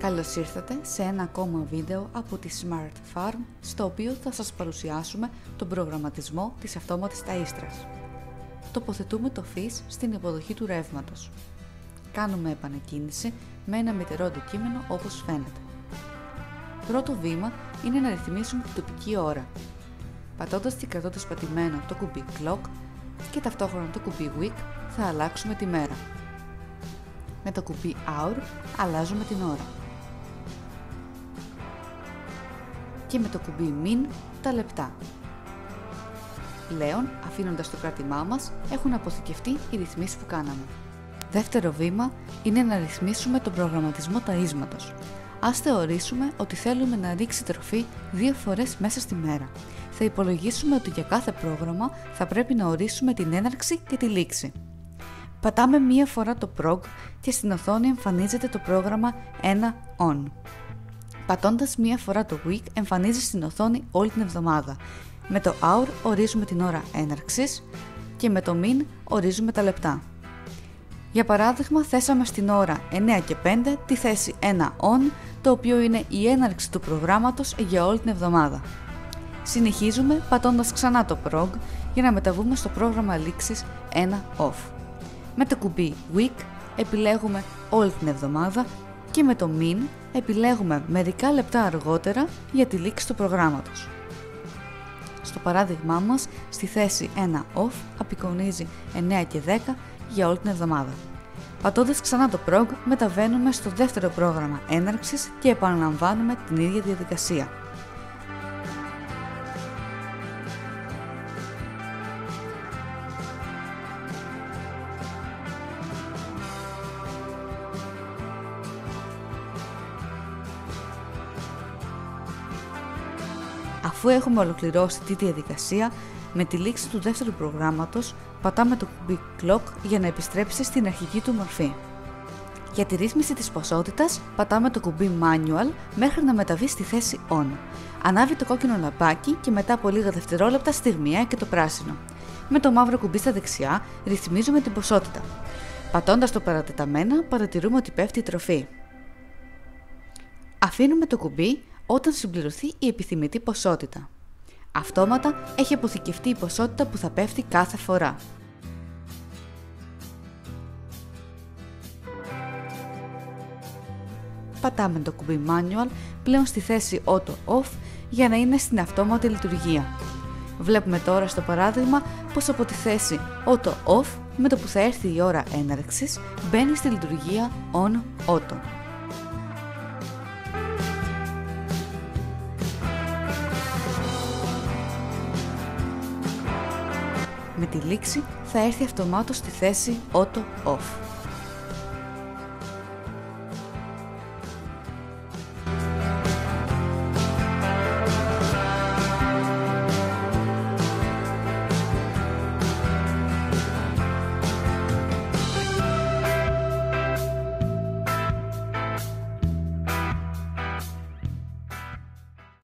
Καλώς ήρθατε σε ένα ακόμα βίντεο από τη Smart Farm, στο οποίο θα σας παρουσιάσουμε τον προγραμματισμό της αυτόματης ταΐστρας. Τοποθετούμε το φύς στην υποδοχή του ρεύματος. Κάνουμε επανεκκίνηση με ένα μητερό αντικείμενο όπως φαίνεται. Πρώτο βήμα είναι να ρυθμίσουμε την τοπική ώρα. Πατώντας και κρατώντας πατημένο το κουμπί Clock και ταυτόχρονα το κουμπί Week θα αλλάξουμε τη μέρα. Με το κουμπί Hour αλλάζουμε την ώρα. Και με το κουμπί Min τα λεπτά. Πλέον, αφήνοντας το κράτημά μας, έχουν αποθηκευτεί οι ρυθμίσεις που κάναμε. Δεύτερο βήμα είναι να ρυθμίσουμε τον προγραμματισμό ταΐσματος. Ας θεωρήσουμε ότι θέλουμε να ρίξει τροφή 2 φορές μέσα στη μέρα. Θα υπολογίσουμε ότι για κάθε πρόγραμμα θα πρέπει να ορίσουμε την έναρξη και τη λήξη. Πατάμε μία φορά το prog και στην οθόνη εμφανίζεται το πρόγραμμα 1 on. Πατώντας μία φορά το week εμφανίζει στην οθόνη όλη την εβδομάδα. Με το hour ορίζουμε την ώρα έναρξης και με το min ορίζουμε τα λεπτά. Για παράδειγμα, θέσαμε στην ώρα 9 και 5 τη θέση 1 on, το οποίο είναι η έναρξη του προγράμματος για όλη την εβδομάδα. Συνεχίζουμε πατώντας ξανά το prog για να μεταβούμε στο πρόγραμμα λήξης 1 off. Με το κουμπί week επιλέγουμε όλη την εβδομάδα και με το min επιλέγουμε μερικά λεπτά αργότερα για τη λήξη του προγράμματος. Στο παράδειγμά μας, στη θέση 1 off απεικονίζει 9 και 10 για όλη την εβδομάδα. Πατώντας ξανά το prog μεταβαίνουμε στο δεύτερο πρόγραμμα έναρξης και επαναλαμβάνουμε την ίδια διαδικασία. Αφού έχουμε ολοκληρώσει τη διαδικασία, με τη λήξη του δεύτερου προγράμματος πατάμε το κουμπί Clock για να επιστρέψει στην αρχική του μορφή. Για τη ρύθμιση της ποσότητας πατάμε το κουμπί Manual μέχρι να μεταβεί στη θέση On. Ανάβει το κόκκινο λαμπάκι και μετά από λίγα δευτερόλεπτα στιγμιαία και το πράσινο. Με το μαύρο κουμπί στα δεξιά ρυθμίζουμε την ποσότητα. Πατώντας το παρατεταμένα παρατηρούμε ότι πέφτει η τροφή. Αφήνουμε το κουμπί όταν συμπληρωθεί η επιθυμητή ποσότητα. Αυτόματα έχει αποθηκευτεί η ποσότητα που θα πέφτει κάθε φορά. Πατάμε το κουμπί Manual πλέον στη θέση Auto Off για να είναι στην αυτόματη λειτουργία. Βλέπουμε τώρα στο παράδειγμα πως από τη θέση Auto Off με το που θα έρθει η ώρα έναρξης μπαίνει στη λειτουργία On Auto. Με τη λήξη θα έρθει αυτομάτως στη θέση Auto Off.